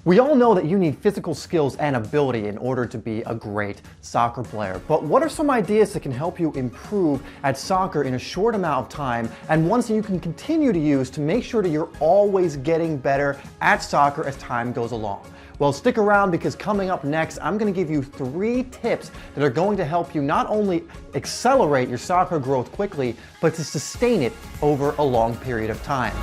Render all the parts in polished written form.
We all know that you need physical skills and ability in order to be a great soccer player. But what are some ideas that can help you improve at soccer in a short amount of time, and ones that you can continue to use to make sure that you're always getting better at soccer as time goes along? Well, stick around, because coming up next, I'm going to give you 3 tips that are going to help you not only accelerate your soccer growth quickly, but to sustain it over a long period of time.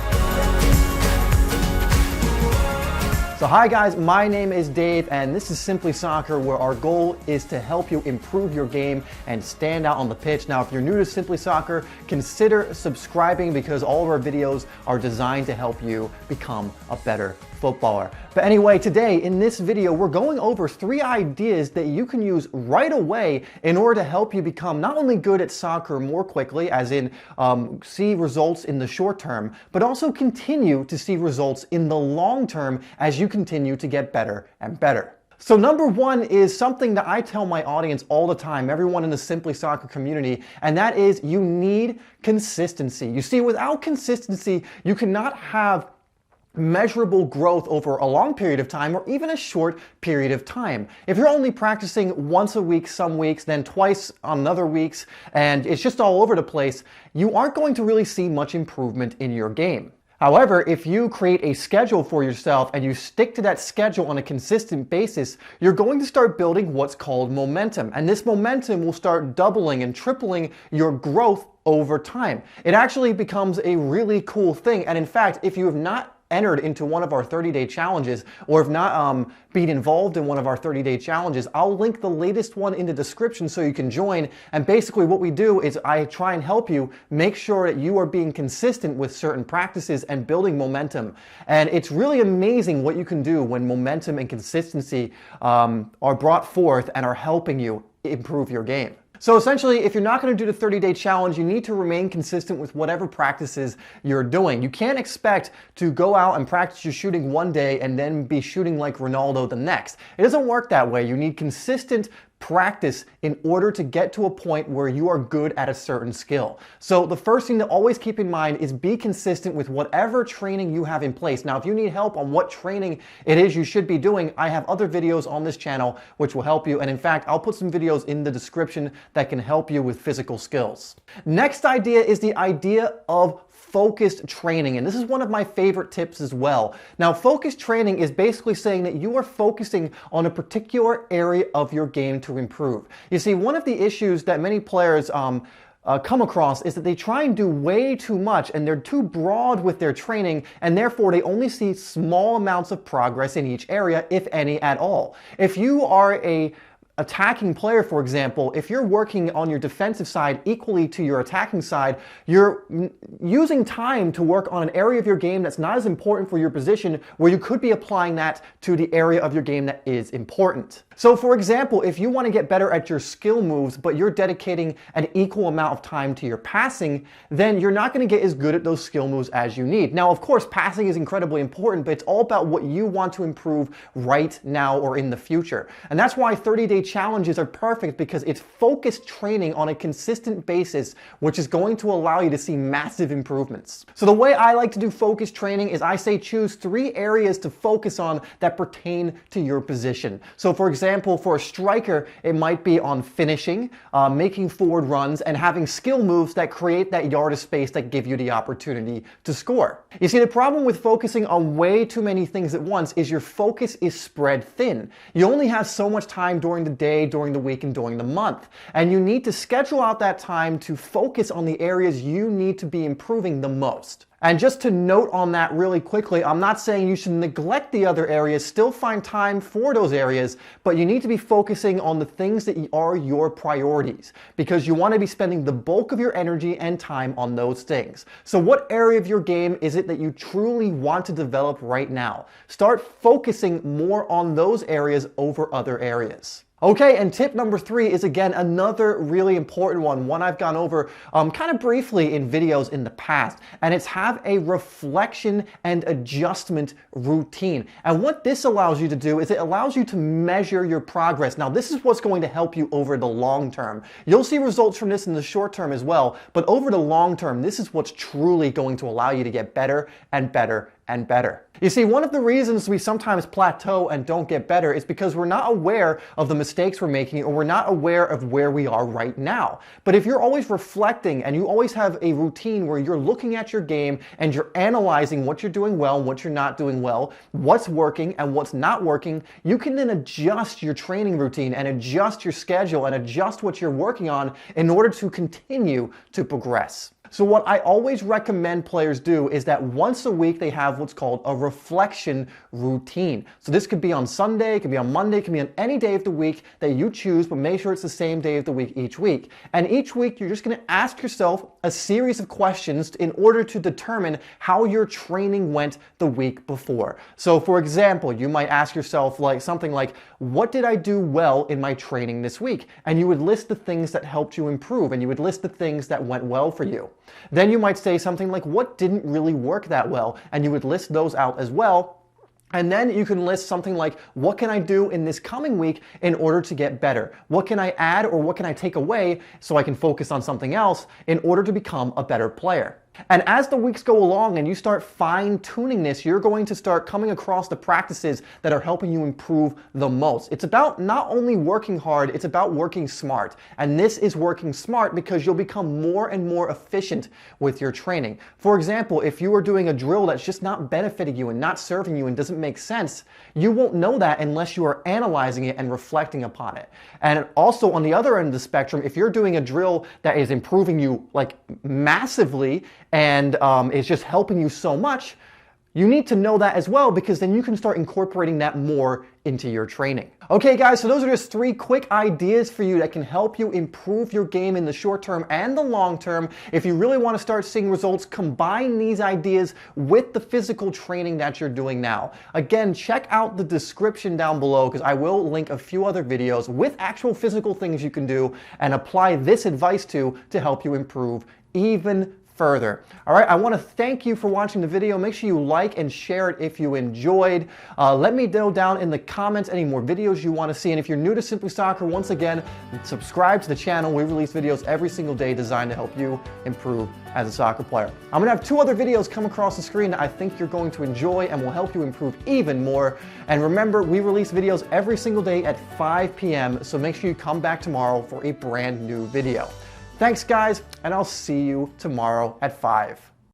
So hi guys, my name is Dave and this is Simply Soccer, where our goal is to help you improve your game and stand out on the pitch. Now, if you're new to Simply Soccer, consider subscribing, because all of our videos are designed to help you become a better footballer. But anyway, today in this video, we're going over 3 ideas that you can use right away in order to help you become not only good at soccer more quickly, as in see results in the short term, but also continue to see results in the long term as you continue to get better and better. So number 1 is something that I tell my audience all the time, everyone in the Simply Soccer community, and that is you need consistency. You see, without consistency, you cannot have measurable growth over a long period of time, or even a short period of time. If you're only practicing once a week some weeks, then twice on other weeks, and it's just all over the place, you aren't going to really see much improvement in your game. However, if you create a schedule for yourself and you stick to that schedule on a consistent basis, you're going to start building what's called momentum. And this momentum will start doubling and tripling your growth over time. It actually becomes a really cool thing. And in fact, if you have not entered into one of our 30-day challenges, or have not been involved in one of our 30-day challenges, I'll link the latest one in the description so you can join. And basically what we do is I try and help you make sure that you are being consistent with certain practices and building momentum. And it's really amazing what you can do when momentum and consistency are brought forth and are helping you improve your game. So essentially, if you're not going to do the 30-day challenge, you need to remain consistent with whatever practices you're doing. You can't expect to go out and practice your shooting one day and then be shooting like Ronaldo the next. It doesn't work that way. You need consistent practice in order to get to a point where you are good at a certain skill. So the first thing to always keep in mind is be consistent with whatever training you have in place. Now, if you need help on what training it is you should be doing, I have other videos on this channel which will help you. And in fact, I'll put some videos in the description that can help you with physical skills. Next idea is the idea of focused training, and this is one of my favorite tips as well. Now, focused training is basically saying that you are focusing on a particular area of your game to improve. You see, one of the issues that many players come across is that they try and do way too much, and they're too broad with their training, and therefore they only see small amounts of progress in each area, if any at all. If you are a attacking player, for example, if you're working on your defensive side equally to your attacking side, you're using time to work on an area of your game that's not as important for your position, where you could be applying that to the area of your game that is important. So for example, if you want to get better at your skill moves, but you're dedicating an equal amount of time to your passing, then you're not going to get as good at those skill moves as you need. Now, of course, passing is incredibly important, but it's all about what you want to improve right now or in the future. And that's why 30-day challenges are perfect, because it's focused training on a consistent basis, which is going to allow you to see massive improvements. So the way I like to do focused training is I say choose 3 areas to focus on that pertain to your position. So for example, for a striker, it might be on finishing, making forward runs, and having skill moves that create that yard of space that give you the opportunity to score. You see, the problem with focusing on way too many things at once is your focus is spread thin. You only have so much time during the day, during the week, and during the month. And you need to schedule out that time to focus on the areas you need to be improving the most. And just to note on that really quickly, I'm not saying you should neglect the other areas, still find time for those areas, but you need to be focusing on the things that are your priorities, because you want to be spending the bulk of your energy and time on those things. So what area of your game is it that you truly want to develop right now? Start focusing more on those areas over other areas. Okay, and tip number 3 is again another really important one I've gone over kind of briefly in videos in the past, and it's have a reflection and adjustment routine. And what this allows you to do is it allows you to measure your progress. Now, this is what's going to help you over the long term. You'll see results from this in the short term as well, but over the long term, this is what's truly going to allow you to get better and better and better. You see, one of the reasons we sometimes plateau and don't get better is because we're not aware of the mistakes we're making, or we're not aware of where we are right now. But if you're always reflecting and you always have a routine where you're looking at your game and you're analyzing what you're doing well and what you're not doing well, what's working and what's not working, you can then adjust your training routine and adjust your schedule and adjust what you're working on in order to continue to progress. So what I always recommend players do is that once a week they have what's called a reflection routine. So this could be on Sunday, it could be on Monday, it could be on any day of the week that you choose, but make sure it's the same day of the week each week. And each week you're just going to ask yourself a series of questions in order to determine how your training went the week before. So for example, you might ask yourself something like, what did I do well in my training this week? And you would list the things that helped you improve, and you would list the things that went well for you. Then you might say something like, what didn't really work that well? And you would list those out as well. And then you can list something like, what can I do in this coming week in order to get better? What can I add or what can I take away so I can focus on something else in order to become a better player? And as the weeks go along and you start fine-tuning this, you're going to start coming across the practices that are helping you improve the most. It's about not only working hard, it's about working smart. And this is working smart because you'll become more and more efficient with your training. For example, if you are doing a drill that's just not benefiting you and not serving you and doesn't make sense, you won't know that unless you are analyzing it and reflecting upon it. And also on the other end of the spectrum, if you're doing a drill that is improving you massively, and it's just helping you so much, you need to know that as well, because then you can start incorporating that more into your training. Okay guys, so those are just 3 quick ideas for you that can help you improve your game in the short term and the long term. If you really want to start seeing results, combine these ideas with the physical training that you're doing now. Again, check out the description down below because I will link a few other videos with actual physical things you can do and apply this advice to help you improve even further. All right, I want to thank you for watching the video. Make sure you like and share it if you enjoyed. Let me know down in the comments any more videos you want to see. And if you're new to Simply Soccer, once again, subscribe to the channel. We release videos every single day designed to help you improve as a soccer player. I'm going to have 2 other videos come across the screen that I think you're going to enjoy and will help you improve even more. And remember, we release videos every single day at 5 p.m. So make sure you come back tomorrow for a brand new video. Thanks guys, and I'll see you tomorrow at 5.